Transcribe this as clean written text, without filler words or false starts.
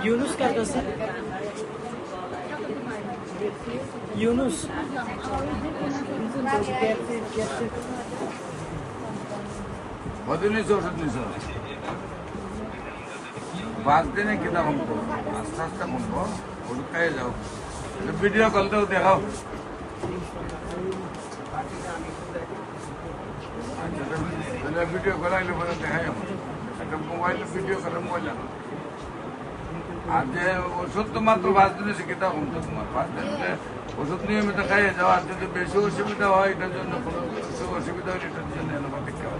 ইউনুস কার কাছে? ইউনুস বদলিস ওষুধ নিছ 5 দিনে কিনা কমবো আস্তে আস্তে কমবো ওষুধ খাইয়ে যাও ভিডিও কলতেও দেখাও ভিডিও করাইলে পরে দেখাই একটা মোবাইলে ভিডিও করে মোবাইল আনো আর যে ওষুধ তো মাত্র 5 দিনে শিখিতে কমতো তোমার 5 দিনে ওষুধ নিয়মিত খাইয়ে যাও আর যদি বেশি অসুবিধা হয় এটার জন্য কোনো অসুবিধা হলে এটার জন্য অ্যালোপ্যাথিক খাওয়া